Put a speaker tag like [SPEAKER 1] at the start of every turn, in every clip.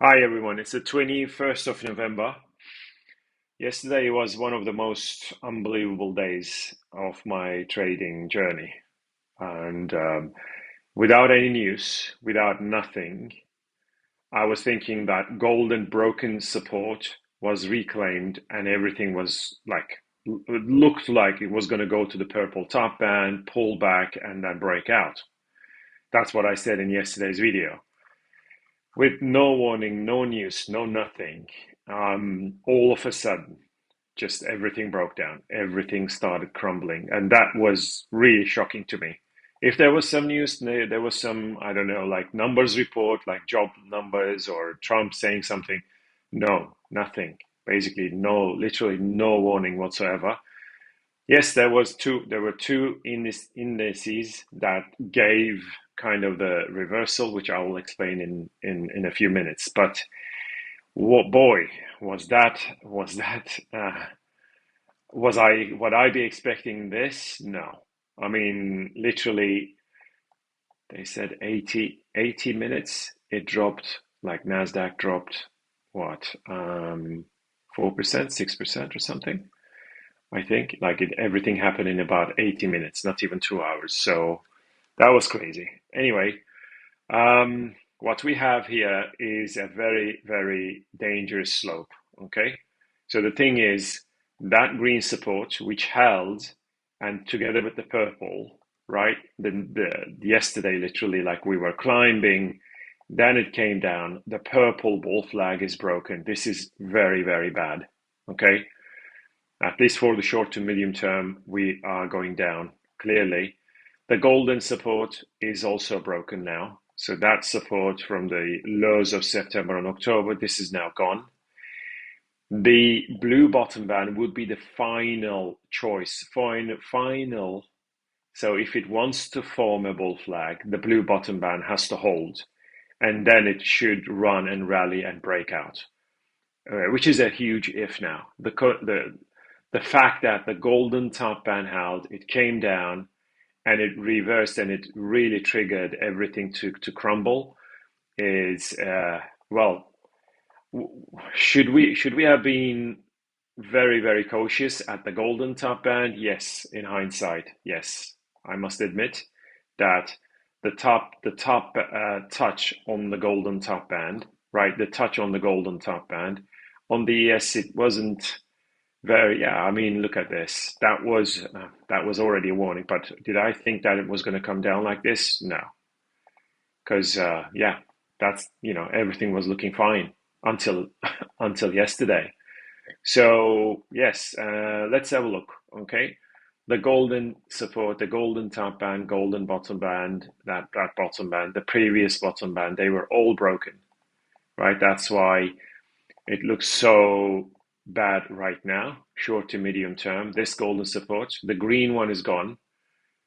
[SPEAKER 1] Hi everyone, it's the 21st of November. Yesterday was one of the most unbelievable days of my trading journey. And without any news, without nothing, I was thinking that golden broken support was reclaimed and everything was like, it looked like it was going to go to the purple top band, pull back, and then break out. That's what I said in yesterday's video. With no warning, no news, no nothing, all of a sudden, just everything broke down. Everything started crumbling. And that was really shocking to me. If there was some news, there was some, I don't know, like numbers report, like job numbers or Trump saying something. No, nothing. Basically, no, literally no warning whatsoever. Yes, there were two indices that gave kind of the reversal, which I will explain in a few minutes. But what boy was I would I be expecting this? No. I mean, literally, they said 80 minutes. It dropped, like Nasdaq dropped what, 4%, 6% or something. I think like everything happened in about 80 minutes, not even 2 hours. So that was crazy. Anyway, what we have here is a very, very dangerous slope. Okay. So the thing is that green support, which held and together with the purple, right? Yesterday, literally, like we were climbing, then it came down. The purple bull flag is broken. This is very, very bad. Okay. At least for the short to medium term, we are going down clearly. The golden support is also broken now. So that support from the lows of September and October, this is now gone. The blue bottom band would be the final choice, final. So if it wants to form a bull flag, the blue bottom band has to hold, and then it should run and rally and break out, which is a huge if now. The fact that the golden top band held, it came down and it reversed and it really triggered everything to crumble is well, should we have been very, very cautious at the golden top band? Yes, in hindsight, yes. I must admit that the top touch on the golden top band, right? The touch on the golden top band on the ES, it wasn't very, yeah, I mean, look at this. That was already a warning, but did I think that it was going to come down like this? No, because yeah, everything was looking fine until until yesterday. So yes, let's have a look. Okay, the golden support, the golden top band, golden bottom band, that bottom band, the previous bottom band, they were all broken, right? That's why it looks so bad right now, short to medium term. This golden support, the green one is gone.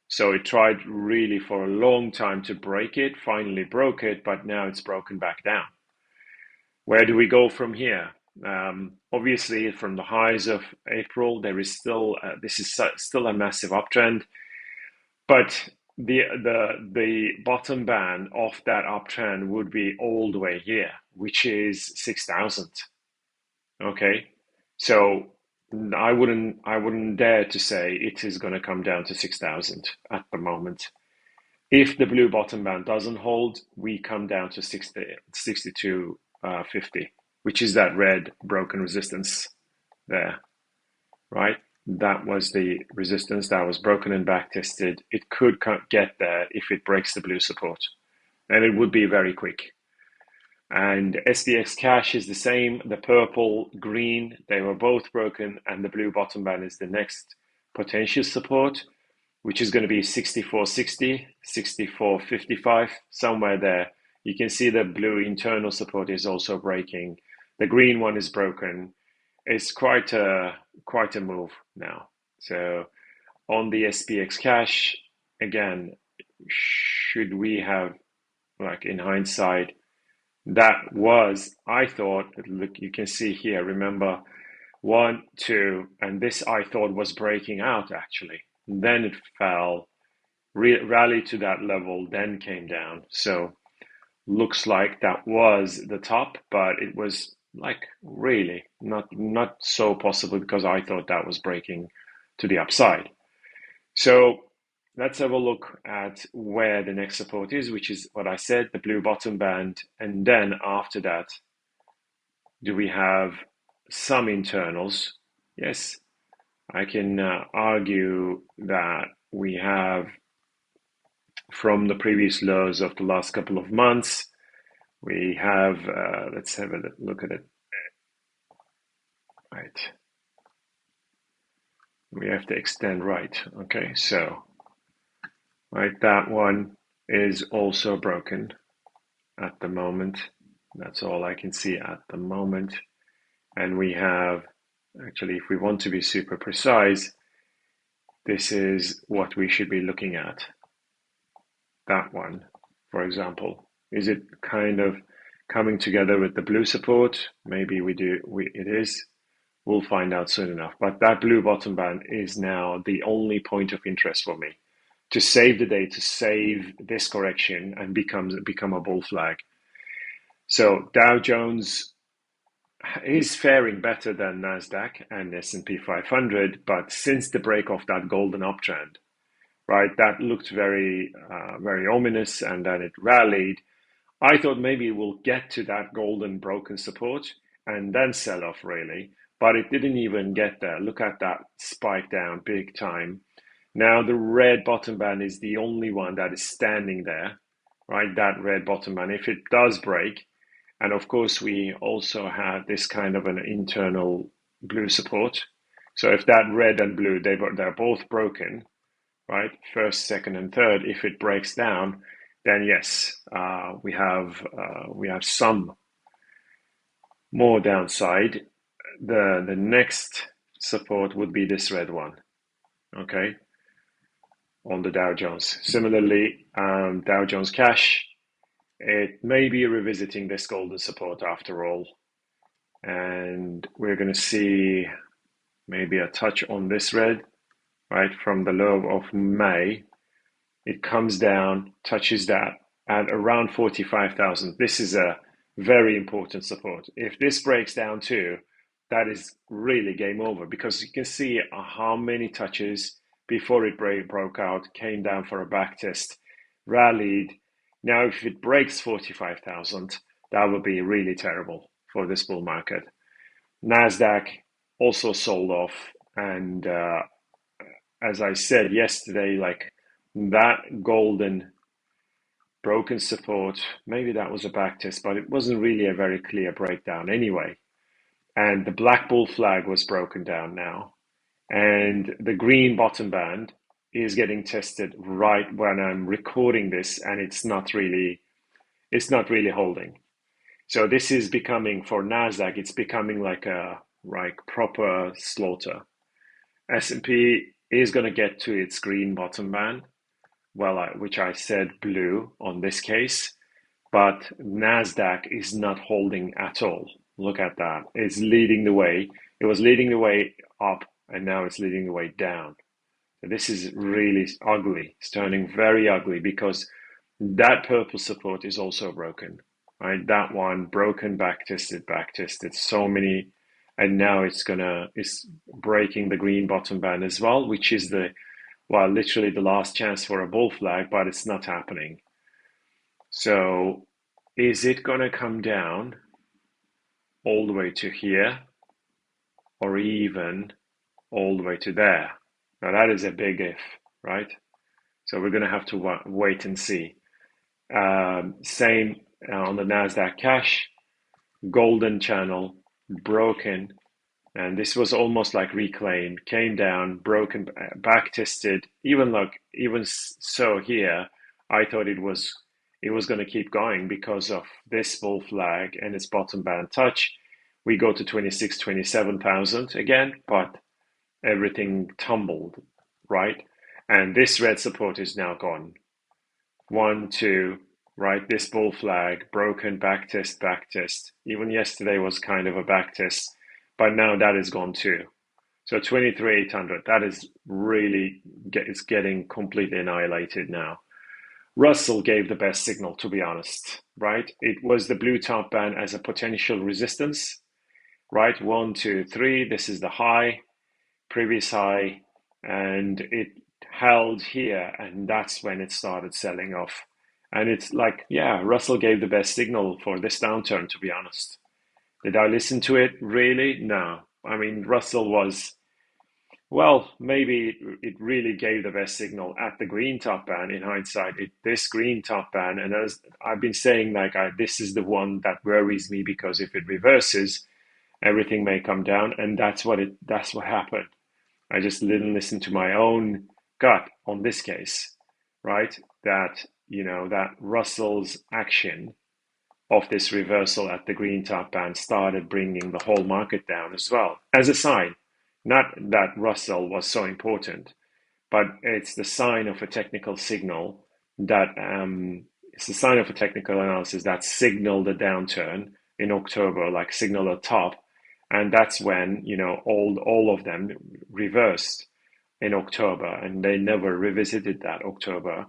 [SPEAKER 1] So it tried really for a long time to break it, finally broke it, but now it's broken back down. Where do we go from here? Obviously, from the highs of April, there is still this is still a massive uptrend, but the bottom band of that uptrend would be all the way here, which is 6,000. Okay, so I wouldn't dare to say it is going to come down to 6,000 at the moment. If the blue bottom band doesn't hold, we come down to 60, 62.50, which is that red broken resistance there, right? That was the resistance that was broken and back tested. It could get there if it breaks the blue support, and it would be very quick. And SDX cash is the same. The purple, green, they were both broken, and the blue bottom band is the next potential support, which is going to be 64.60, 64.55, somewhere there. You can see the blue internal support is also breaking. The green one is broken. It's quite a move now. So on the SPX cash, again, should we have, like in hindsight, that was, I thought, look, you can see here, remember, one, two, and this I thought was breaking out actually. Then it fell, rallied to that level, then came down. So looks like that was the top, but it was like really not so possible because I thought that was breaking to the upside. So let's have a look at where the next support is, which is what I said, the blue bottom band. And then after that, do we have some internals? Yes, I can argue that we have from the previous lows of the last couple of months, we have, let's have a look at it. Right. We have to extend right. Okay, so, right, that one is also broken at the moment. That's all I can see at the moment. And we have, actually, if we want to be super precise, this is what we should be looking at. That one, for example. Is it kind of coming together with the blue support? Maybe it is. We'll find out soon enough. But that blue bottom band is now the only point of interest for me to save the day, to save this correction and become a bull flag. So Dow Jones is faring better than Nasdaq and S&P 500, but since the break of that golden uptrend, right, that looked very ominous, and then it rallied. I thought maybe we'll get to that golden broken support and then sell off really, but it didn't even get there. Look at that spike down big time. Now the red bottom band is the only one that is standing there, right? That red bottom band. If it does break, and of course we also have this kind of an internal blue support. So if that red and blue, they're both broken, right? First, second, and third. If it breaks down, then yes, we have some more downside. The next support would be this red one, okay, on the Dow Jones. Similarly, Dow Jones Cash, it may be revisiting this golden support after all, and we're going to see maybe a touch on this red, right, from the low of May. It comes down, touches that at around 45,000. This is a very important support. If this breaks down too, that is really game over because you can see how many touches before it broke out, came down for a back test, rallied. Now, if it breaks 45,000, that would be really terrible for this bull market. Nasdaq also sold off, and as I said yesterday, like that golden broken support, maybe that was a back test, but it wasn't really a very clear breakdown anyway. And the black bull flag was broken down now. And the green bottom band is getting tested right when I'm recording this, and it's not really holding. So this is becoming, for Nasdaq, it's becoming like proper slaughter. S&P is going to get to its green bottom band, which I said blue on this case, but Nasdaq is not holding at all. Look at that. It's leading the way. It was leading the way up, and now it's leading the way down. This is really ugly. It's turning very ugly because that purple support is also broken, right? That one broken, back tested, so many, and now it's breaking the green bottom band as well, which is literally the last chance for a bull flag, but it's not happening. So is it gonna come down all the way to here or even all the way to there? Now that is a big if, right? So we're gonna have to wait and see. Same on the Nasdaq Cash, golden channel, broken, and this was almost like reclaimed, came down, broken, back tested. Even so here, I thought it was going to keep going because of this bull flag and its bottom band touch. We go to 26, 27,000 again, but everything tumbled, right? And this red support is now gone. 1, 2, right? This bull flag, broken, back test, back test. Even yesterday was kind of a back test, but now that is gone too. So 23,800, that is really, it's getting completely annihilated now. Russell gave the best signal, to be honest, right? It was the blue top band as a potential resistance, right? 1, 2, 3. This is the high, previous high, and it held here, and that's when it started selling off. And it's like, yeah, Russell gave the best signal for this downturn, to be honest. Did I listen to it? Really? No. I mean, Russell was, well, maybe it really gave the best signal at the green top band in hindsight. This green top band, and as I've been saying, like, this is the one that worries me because if it reverses, everything may come down, and that's what happened. I just didn't listen to my own gut on this case, right? That, that Russell's action of this reversal at the green top band started bringing the whole market down as well, as a sign. Not that Russell was so important, but it's the sign of a technical signal that it's the sign of a technical analysis that signaled a downturn in October, like signal a top, and that's when all of them reversed in October, and they never revisited that October.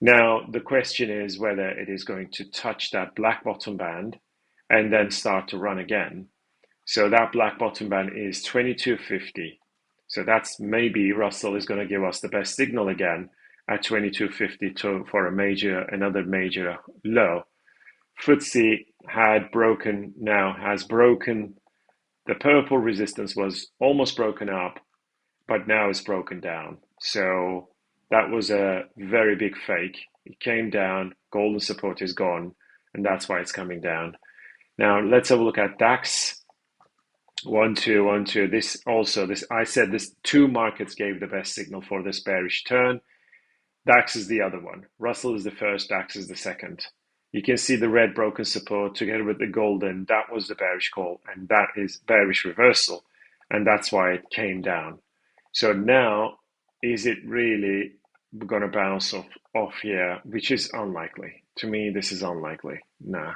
[SPEAKER 1] Now the question is whether it is going to touch that black bottom band and then start to run again. So that black bottom band is 2250. So that's maybe Russell is going to give us the best signal again at 2250 for another major low. FTSE has broken. The purple resistance was almost broken up, but now it's broken down. So that was a very big fake. It came down, golden support is gone, and that's why it's coming down. Now let's have a look at DAX. 1, 2, 1, 2. I said this two markets gave the best signal for this bearish turn. DAX is the other one. Russell is the first, DAX is the second. You can see the red broken support together with the golden. That was the bearish call, and that is bearish reversal, and that's why it came down. So now, is it really going to bounce off here, which is unlikely. To me, this is unlikely. Nah.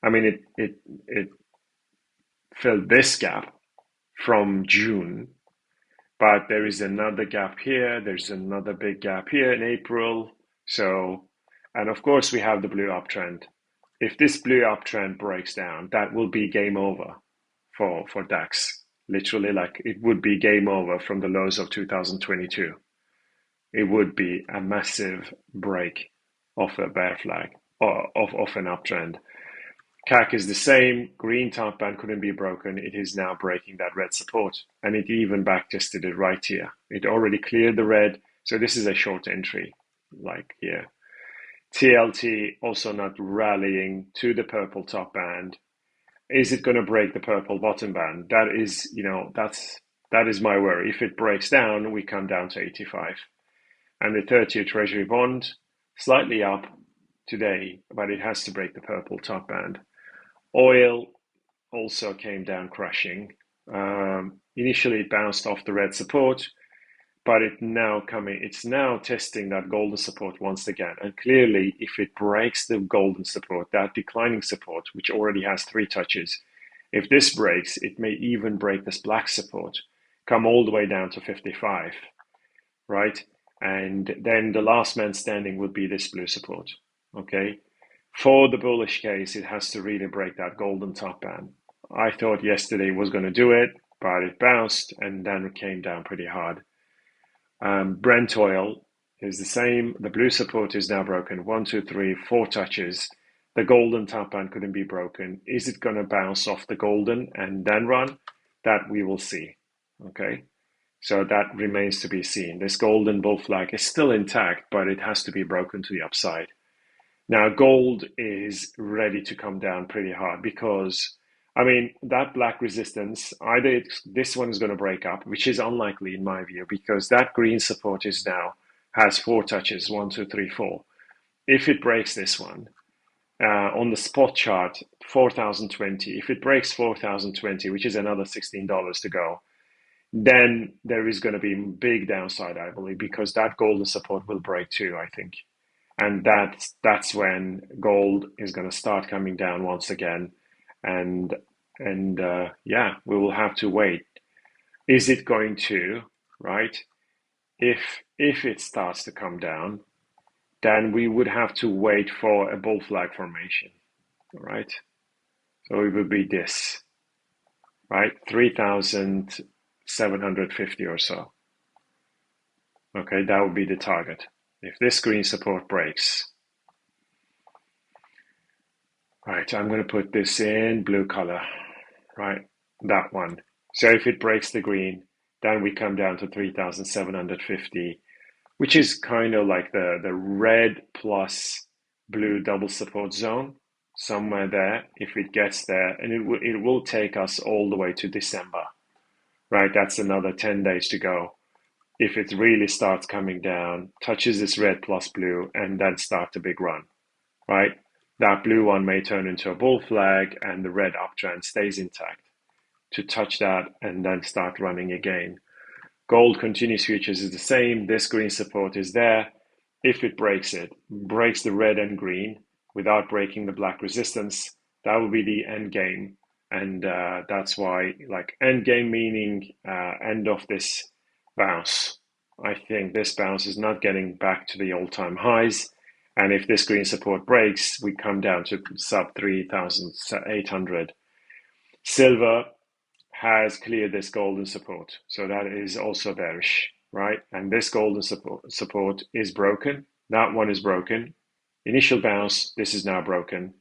[SPEAKER 1] I mean, it filled this gap from June, but there is another gap here. There's another big gap here in April. So, and of course, we have the blue uptrend. If this blue uptrend breaks down, that will be game over for DAX. Literally, like it would be game over from the lows of 2022. It would be a massive break of a bear flag or of an uptrend. CAC is the same. Green top band couldn't be broken. It is now breaking that red support, and it even backtested it right here. It already cleared the red, so this is a short entry, like here. TLT also not rallying to the purple top band. Is it going to break the purple bottom band? That is, that is my worry. If it breaks down, we come down to 85. And the 30-year Treasury bond, slightly up today, but it has to break the purple top band. Oil also came down crashing. Initially, it bounced off the red support, but it's now testing that golden support once again. And clearly, if it breaks the golden support, that declining support, which already has 3 touches, if this breaks, it may even break this black support, come all the way down to 55, right? And then the last man standing would be this blue support, okay? For the bullish case, it has to really break that golden top band. I thought yesterday was going to do it, but it bounced and then it came down pretty hard. Brent oil is the same. The blue support is now broken. 1, 2, 3, 4 touches. The golden top band couldn't be broken. Is it going to bounce off the golden and then run? That we will see. Okay. So that remains to be seen. This golden bull flag is still intact, but it has to be broken to the upside. Now, gold is ready to come down pretty hard because, I mean, that black resistance, either this one is going to break up, which is unlikely in my view, because that green support has 4 touches, 1, 2, 3, 4. If it breaks this one, on the spot chart, 4,020, if it breaks 4,020, which is another $16 to go, then there is going to be big downside, I believe, because that golden support will break too, I think. And that's when gold is going to start coming down once again. And yeah, we will have to wait. Is it going to, right? If it starts to come down, then we would have to wait for a bull flag formation, all right? So it would be this, right? 3,750 or so. Okay, that would be the target. If this green support breaks, right, I'm going to put this in blue color, right? That one. So if it breaks the green, then we come down to 3,750, which is kind of like the red plus blue double support zone, somewhere there. If it gets there, and it will take us all the way to December, right? That's another 10 days to go. If it really starts coming down, touches this red plus blue, and then start a big run, right? That blue one may turn into a bull flag and the red uptrend stays intact to touch that and then start running again. Gold continuous futures is the same. This green support is there. If it breaks the red and green without breaking the black resistance, that will be the end game. And that's why, like, end game meaning end of this bounce. I think this bounce is not getting back to the all-time highs. And if this green support breaks, we come down to sub 3,800. Silver has cleared this golden support. So that is also bearish, right? And this golden support is broken. That one is broken. Initial bounce, this is now broken.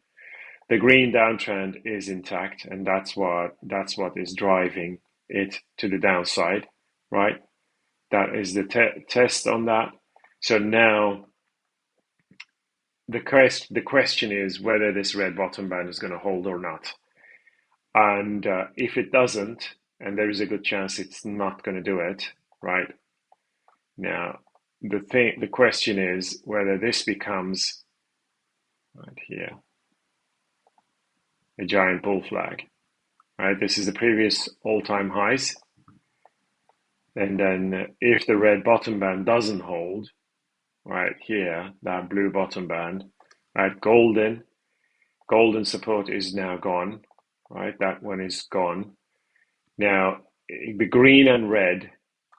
[SPEAKER 1] The green downtrend is intact, and that's what is driving it to the downside, right? That is the test on that. So now the question is whether this red bottom band is going to hold or not. And if it doesn't, and there is a good chance it's not going to do it, right? Now, the question is whether this becomes, right here, a giant bull flag, right? This is the previous all-time highs. And then if the red bottom band doesn't hold, right here, that blue bottom band, right, golden support is now gone, right? That one is gone. Now, the green and red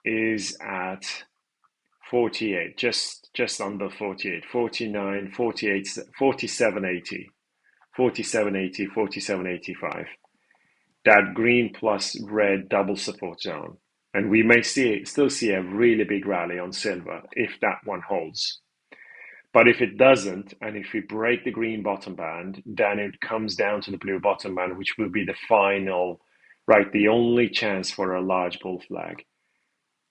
[SPEAKER 1] is at 48, just under 48, 49, 48, 47.80, 47.80, 47.85. That green plus red double support zone. And we may still see a really big rally on silver if that one holds. But if it doesn't, and if we break the green bottom band, then it comes down to the blue bottom band, which will be the final, right? The only chance for a large bull flag,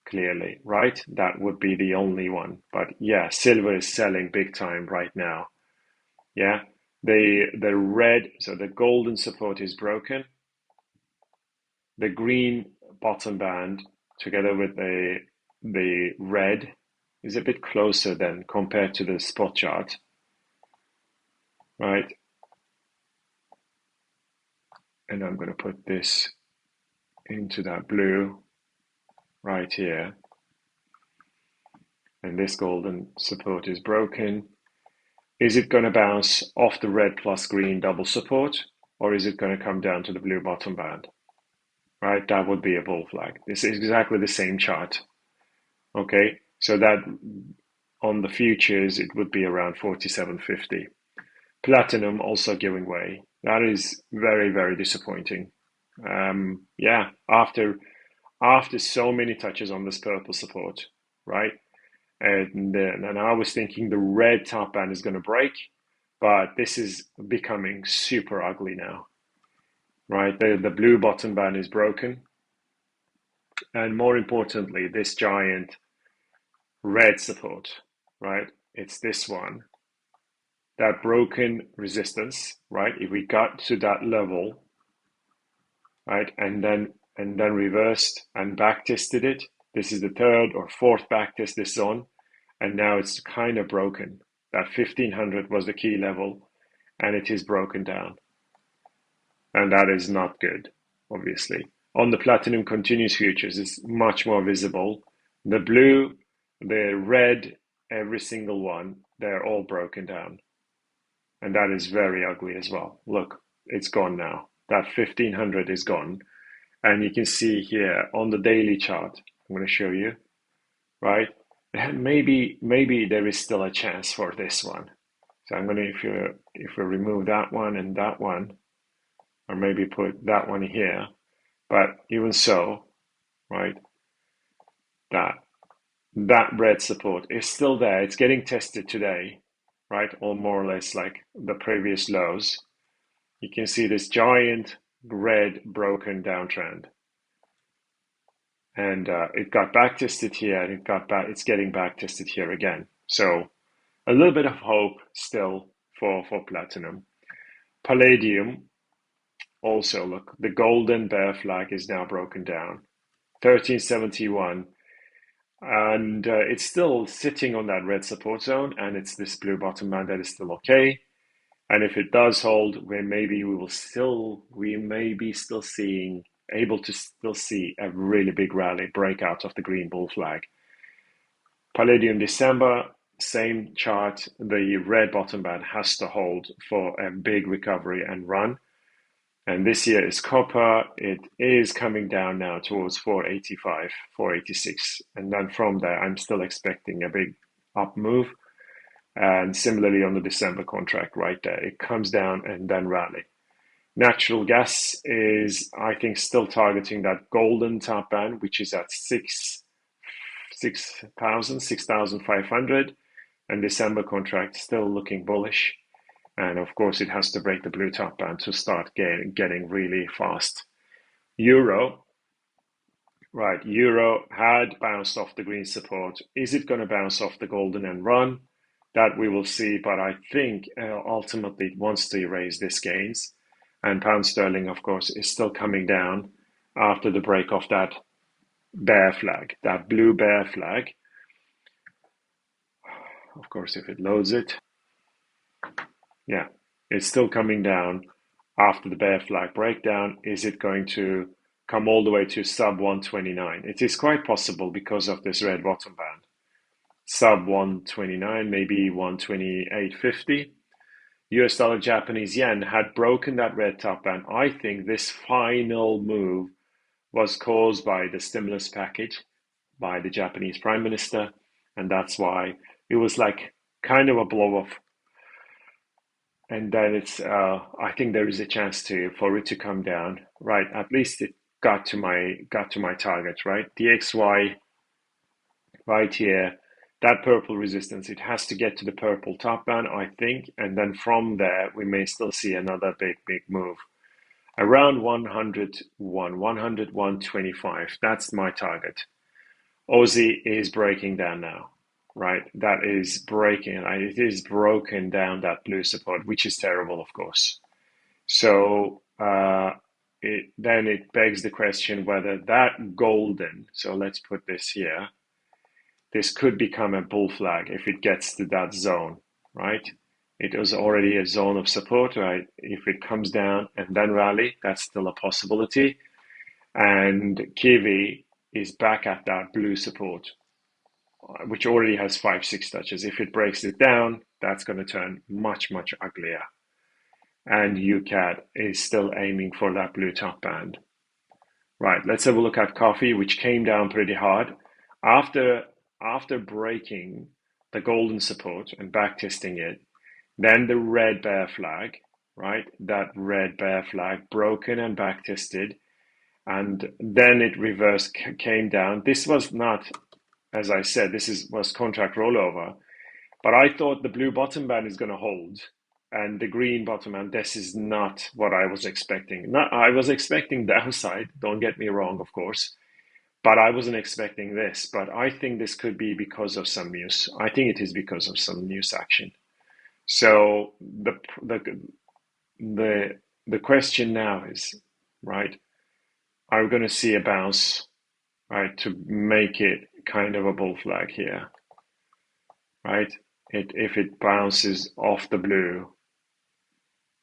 [SPEAKER 1] clearly, right? That would be the only one. But yeah, silver is selling big time right now. Yeah, the red, so the golden support is broken. The green bottom band together with the red is a bit closer then compared to the spot chart, right? And I'm going to put this into that blue right here. And this golden support is broken. Is it going to bounce off the red plus green double support, or is it going to come down to the blue bottom band? Right, that would be a bull flag. This is exactly the same chart. Okay, so that on the futures, it would be around 47.50. Platinum also giving way. That is very, very disappointing. Yeah, after so many touches on this purple support, right? And I was thinking the red top band is going to break, but this is becoming super ugly now, right? The blue bottom band is broken. And more importantly, this giant red support, right? It's this one, that broken resistance, right? If we got to that level, right, and then reversed and back tested it, this is the third or fourth back test this zone, and now it's kind of broken. That 1500 was the key level, and it is broken down, and that is not good, obviously. On the platinum continuous futures, it's much more visible. The blue, the red, every single one, they're all broken down. And that is very ugly as well. Look, it's gone now. That 1500 is gone. And you can see here on the daily chart, I'm going to show you, right? maybe there is still a chance for this one. So I'm gonna, if we remove that one and that one, or maybe put that one here, but even so, right, that that red support is still there. It's getting tested today, right, or more or less like the previous lows. You can see this giant red broken downtrend, and it got back tested here, and it's getting back tested here again. So a little bit of hope still for platinum. Palladium also, look, the golden bear flag is now broken down, 1371, and it's still sitting on that red support zone, and it's this blue bottom band that is still okay. And if it does hold, we may be still able to still see a really big rally breakout of the green bull flag. Palladium December, same chart. The red bottom band has to hold for a big recovery and run. And this year is copper. It is coming down now towards 485, 486. And then from there, I'm still expecting a big up move. And similarly on the December contract right there, it comes down and then rally. Natural gas is, I think, still targeting that golden top band, which is at 6,500, and December contract still looking bullish. And of course, it has to break the blue top band to start getting really fast. Euro, right? Euro had bounced off the green support. Is it going to bounce off the golden and run? That we will see, but I think ultimately it wants to erase these gains. And pound sterling, of course, is still coming down after the break of that bear flag, that blue bear flag. Of course, if it loads it, yeah, it's still coming down after the bear flag breakdown. Is it going to come all the way to sub 129? It is quite possible because of this red bottom band. Sub 129, maybe 128.50. US dollar Japanese yen had broken that red top band. I think this final move was caused by the stimulus package by the Japanese Prime Minister, and that's why it was like kind of a blow off. And then I think there is a chance for it to come down, right? At least it got to my target, right? The XY right here, that purple resistance, it has to get to the purple top band, I think, and then from there we may still see another big move around 101, 100, 125. That's my target. Aussie is breaking down now, right? That is breaking, it is broken down that blue support, which is terrible, of course. So then it begs the question whether that golden, so let's put this here, this could become a bull flag if it gets to that zone, right? It was already a zone of support, right? If it comes down and then rally, that's still a possibility. And Kiwi is back at that blue support, which already has 5-6 touches. If it breaks it down, that's going to turn much uglier. And UCAD is still aiming for that blue top band. Right, let's have a look at coffee, which came down pretty hard. After breaking the golden support and backtesting it, then the red bear flag, right? That red bear flag broken and backtested, and then it reversed, came down. This was not, as I said, was contract rollover, but I thought the blue bottom band is going to hold, and the green bottom band. This is not what I was expecting. I was expecting downside. Don't get me wrong, of course. But I wasn't expecting this. But I think this could be because of some news. I think it is because of some news action. So the question now is, right, are we going to see a bounce, right, to make it kind of a bull flag here, right? If it bounces off the blue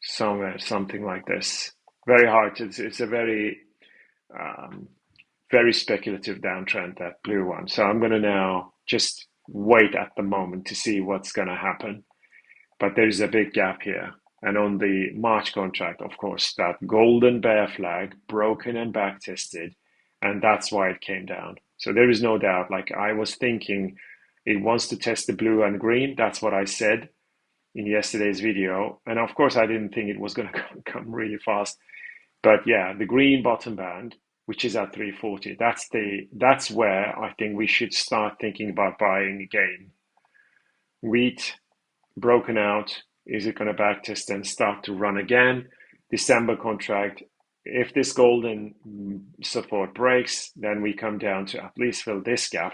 [SPEAKER 1] somewhere, something like this. Very hard. It's a very speculative downtrend, that blue one. So I'm going to now just wait at the moment to see what's going to happen. But there's a big gap here. And on the March contract, of course, that golden bear flag broken and back tested, and that's why it came down. So there is no doubt, like I was thinking It wants to test the blue and green. That's what I said in yesterday's video. And of course, I didn't think it was going to come really fast. But yeah, the green bottom band, which is at 340, that's where I think we should start thinking about buying again. Wheat broken out. Is it going to backtest and start to run again? December contract. If this golden support breaks, then we come down to at least fill this gap.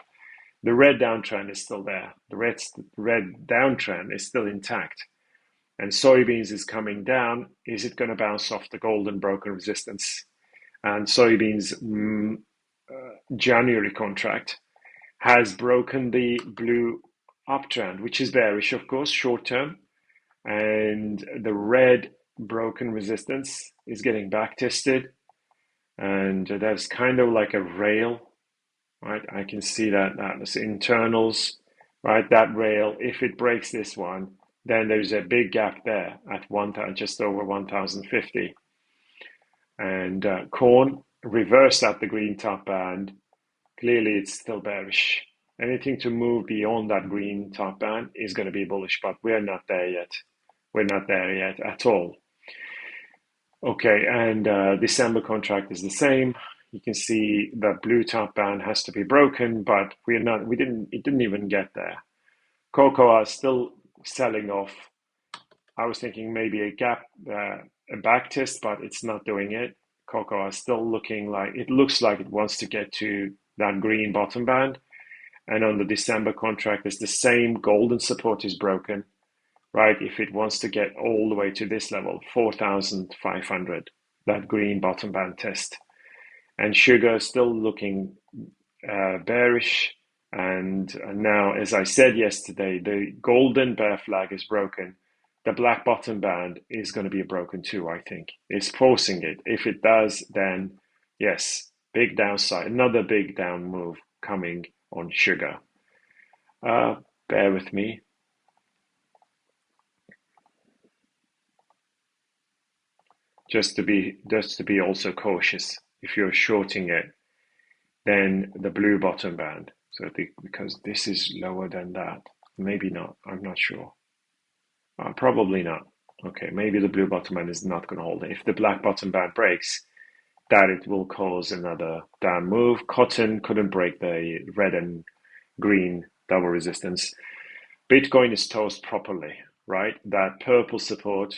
[SPEAKER 1] The red downtrend is still there. The red downtrend is still intact. And soybeans is coming down. Is it going to bounce off the golden broken resistance? And soybeans January contract has broken the blue uptrend, which is bearish, of course, short term. And the red broken resistance is getting back tested. And that's kind of like a rail, right? I can see that as internals, right? That rail, if it breaks this one, then there's a big gap there at just over 1050. And corn reversed at the green top band. Clearly, it's still bearish. Anything to move beyond that green top band is going to be bullish, but we're not there yet. We're not there yet at all. Okay, and December contract is the same. You can see the blue top band has to be broken, but it didn't even get there. Cocoa is still selling off. I was thinking maybe a gap, a back test, but it's not doing it. Cocoa is still looks like it wants to get to that green bottom band. And on the December contract, it's the same. Golden support is broken, right? If it wants to get all the way to this level, 4,500, that green bottom band test. And sugar is still looking bearish. And now, as I said yesterday, the golden bear flag is broken. The black bottom band is going to be broken too, I think. It's forcing it. If it does, then yes, big downside, another big down move coming on sugar. Bear with me. Just to be also cautious. If you're shorting it, then the blue bottom band. So because this is lower than that, maybe not. I'm not sure. Probably not. Okay, maybe the blue bottom band is not going to hold it. If the black bottom band breaks, that it will cause another down move. Cotton couldn't break the red and green double resistance. Bitcoin is toast properly, right? That purple support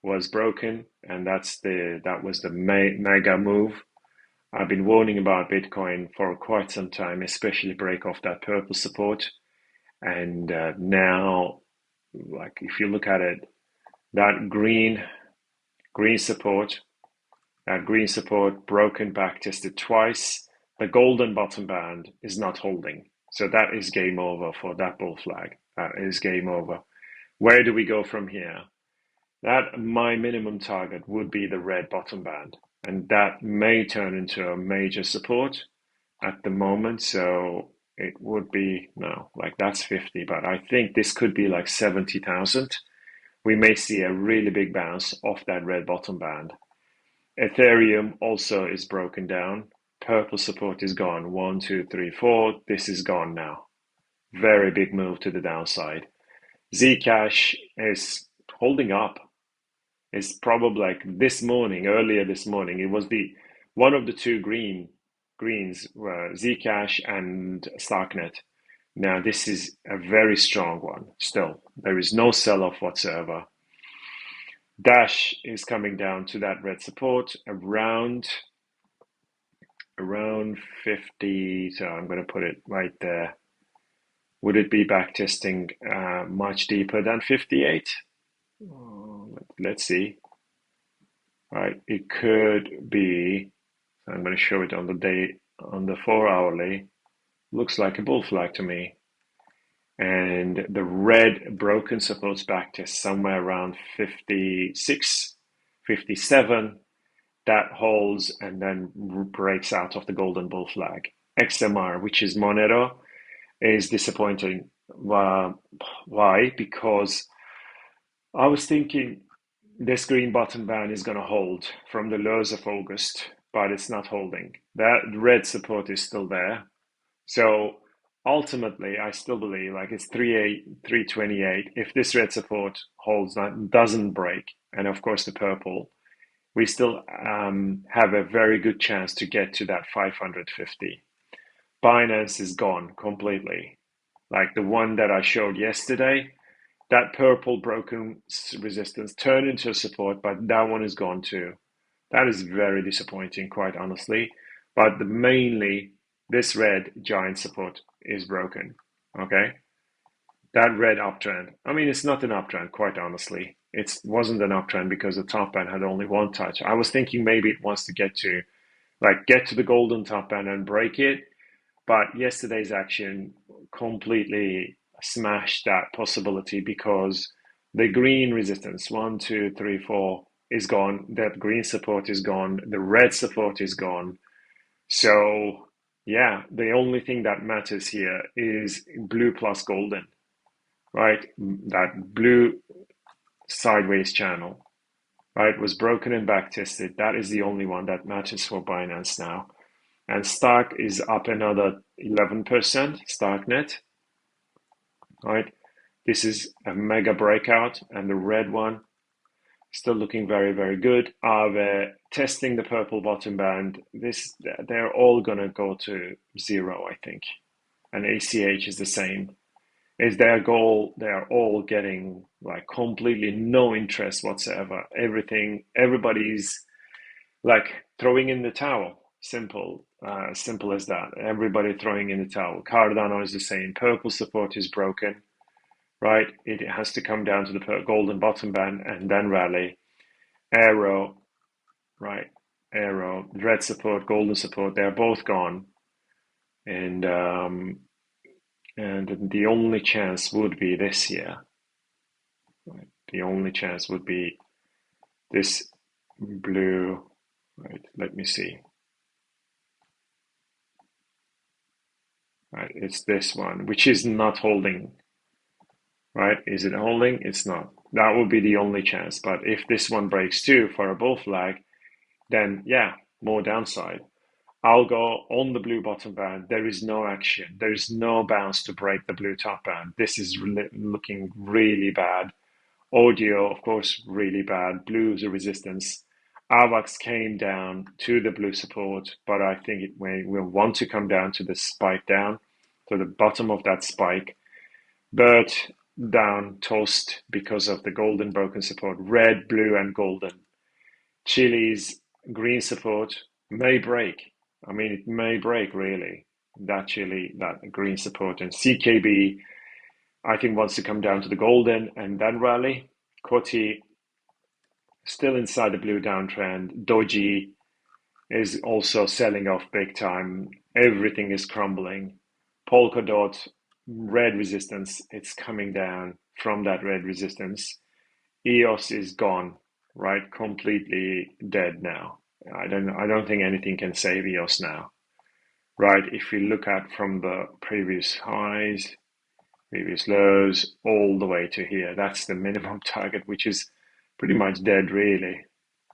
[SPEAKER 1] was broken, and that was the mega move. I've been warning about Bitcoin for quite some time, especially break off that purple support. And now, like if you look at it, that green support, broken back tested twice. The golden bottom band is not holding. So that is game over for that bull flag. That is game over. Where do we go from here? That my minimum target would be the red bottom band. And that may turn into a major support at the moment. So it would be, no, like that's 50. But I think this could be like 70,000. We may see a really big bounce off that red bottom band. Ethereum also is broken down. Purple support is gone. 1, 2, 3, 4. This is gone now. Very big move to the downside. Zcash is holding up. It's probably like earlier this morning, it was one of the two greens were Zcash and Starknet. Now this is a very strong one still. There is no sell-off whatsoever. Dash is coming down to that red support around 50. So I'm going to put it right there. Would it be back testing much deeper than 58? Let's see. Right, it could be. I'm going to show it on the 4-hourly. Looks like a bull flag to me. And the red broken supports back test somewhere around 56, 57. That holds and then breaks out of the golden bull flag. XMR, which is Monero, is disappointing. Why? Because I was thinking this green bottom band is going to hold from the lows of August, but it's not holding. That red support is still there. So ultimately, I still believe like it's 328. If this red support holds, that doesn't break, and of course the purple, we still have a very good chance to get to that 550. Binance is gone completely. Like the one that I showed yesterday, that purple broken resistance turned into a support, but that one is gone too. That is very disappointing, quite honestly. But mainly, this red giant support is broken. Okay, that red uptrend. I mean, it's not an uptrend, quite honestly. It wasn't an uptrend because the top band had only one touch. I was thinking maybe it wants to get to the golden top band and break it, but yesterday's action completely smashed that possibility because the green resistance, one, two, three, four, is gone. That green support is gone. The red support is gone. So, yeah, the only thing that matters here is blue plus golden, right? That blue sideways channel, right, was broken and back tested. That is the only one that matters for Binance now. And Stark is up another 11%, StarkNet, right? This is a mega breakout, and the red one still looking very, very good. Aave testing the purple bottom band. They're all gonna go to zero, I think. And ACH is the same. Is their goal? They are all getting like completely no interest whatsoever. Everybody's like throwing in the towel. Simple as that. Everybody throwing in the towel. Cardano is the same. Purple support is broken, right? It has to come down to the golden bottom band and then rally. Arrow, right? Arrow, red support, golden support. They're both gone, and the only chance would be this year. Right? The only chance would be this blue. Right? Let me see. Right, it's this one, which is not holding. Right? Is it holding? It's not. That would be the only chance. But if this one breaks too for a bull flag, then yeah, more downside. I'll go on the blue bottom band. There is no action. There is no bounce to break the blue top band. This is looking really bad. Audio, of course, really bad. Blue's a resistance. AVAX came down to the blue support, but I think it will want to come down to the spike down, to the bottom of that spike. But down, toast because of the golden broken support. Red, blue, and golden. Chile's green support may break. I mean, it may break really. That green support, and CKB, I think wants to come down to the golden and then rally. Koti still inside the blue downtrend. Doji is also selling off big time. Everything is crumbling. Polkadot, red resistance, it's coming down from that red resistance. EOS is gone, right? Completely dead now. I don't think anything can save EOS now, right? If you look at from the previous highs, previous lows, all the way to here, that's the minimum target, which is pretty much dead, really.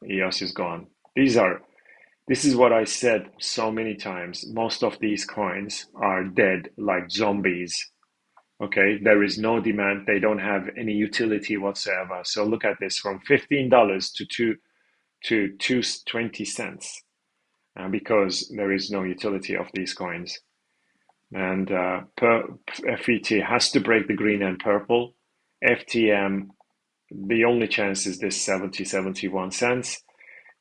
[SPEAKER 1] EOS is gone. This is what I said so many times. Most of these coins are dead like zombies. Okay, there is no demand. They don't have any utility whatsoever. So look at this, from $15 to 20 cents, because there is no utility of these coins. And FET has to break the green and purple. FTM, the only chance is this 71 cents.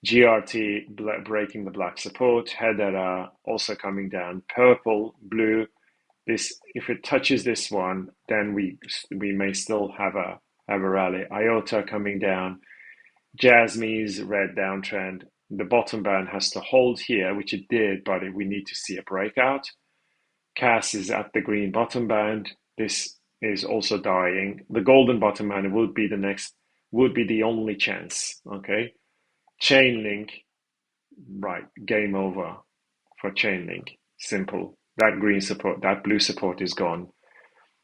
[SPEAKER 1] GRT breaking the black support. Hedera also coming down. Purple, blue. This, if it touches this one, then we may still have a rally. IOTA coming down. Jasmy's red downtrend. The bottom band has to hold here, which it did, but we need to see a breakout. CAS is at the green bottom band. This is also dying. The golden bottom band would be the only chance. Okay. Chainlink, right, game over for Chainlink. Simple. That green support, that blue support is gone.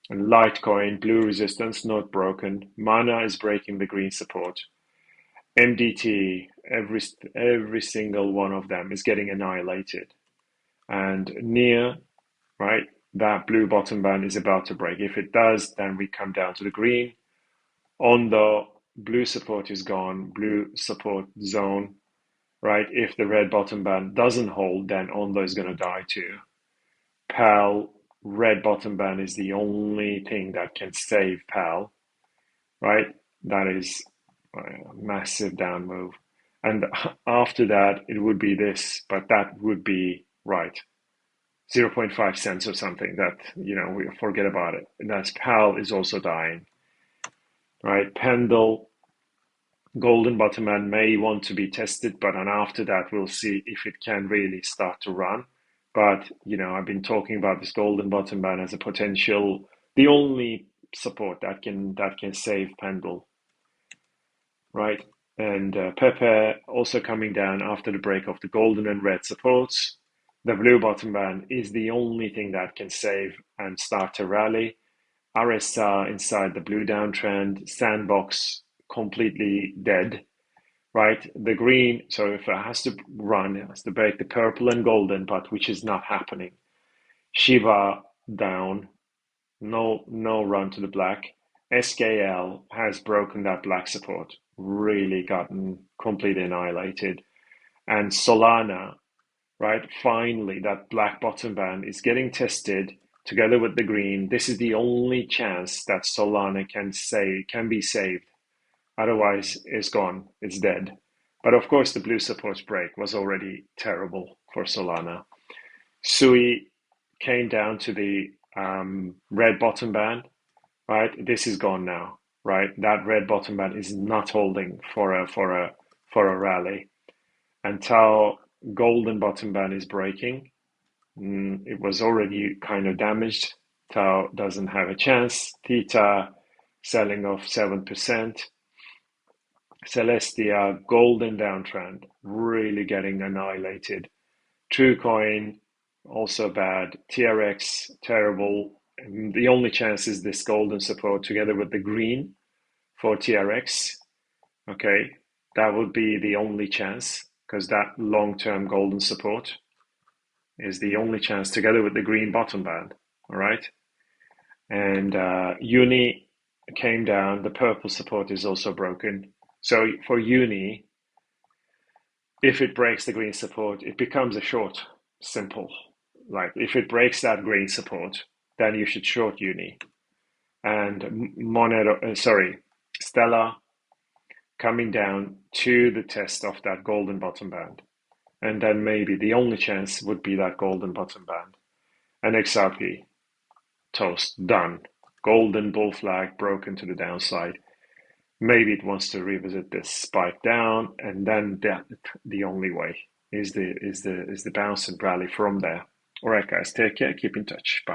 [SPEAKER 1] And Litecoin, blue resistance, not broken. Mana is breaking the green support. MDT, every single one of them is getting annihilated. And near, right, that blue bottom band is about to break. If it does, then we come down to the green. On the blue support is gone, blue support zone, right? If the red bottom band doesn't hold, then Ondo is going to die too. PAL, red bottom band is the only thing that can save PAL, right? That is a massive down move. And after that, it would be this, but that would be right. 0.5 cents or something that, we forget about it. And that's PAL is also dying, right? Pendle, golden bottom band may want to be tested, but and after that, we'll see if it can really start to run. But, I've been talking about this golden bottom band as a potential, the only support that can save Pendle, right? And Pepe also coming down after the break of the golden and red supports. The blue bottom band is the only thing that can save and start to rally. RSR inside the blue downtrend, sandbox completely dead, right? The green, so if it has to run, it has to break the purple and golden, but which is not happening. Shiba down, no run to the black. SKL has broken that black support, really gotten completely annihilated. And Solana, right? Finally, that black bottom band is getting tested together with the green. This is the only chance that Solana can be saved. Otherwise, it's gone. It's dead. But of course, the blue support break was already terrible for Solana. Sui came down to the red bottom band, right? This is gone now, right? That red bottom band is not holding for a rally. And Tau golden bottom band is breaking. It was already kind of damaged. Tau doesn't have a chance. Theta selling off 7%. Celestia golden downtrend, really getting annihilated. TrueCoin also bad. TRX terrible. The only chance is this golden support together with the green for TRX. Okay, that would be the only chance because that long-term golden support is the only chance together with the green bottom band. All right, and Uni came down. The purple support is also broken. So for Uni, if it breaks the green support, it becomes a short. Simple. Like if it breaks that green support, then you should short Uni. And Stella coming down to the test of that golden bottom band. And then maybe the only chance would be that golden bottom band. And XRP, toast, done. Golden bull flag broken to the downside. Maybe it wants to revisit this spike down, and then the only way is the bounce and rally from there. All right, guys, take care. Keep in touch. Bye.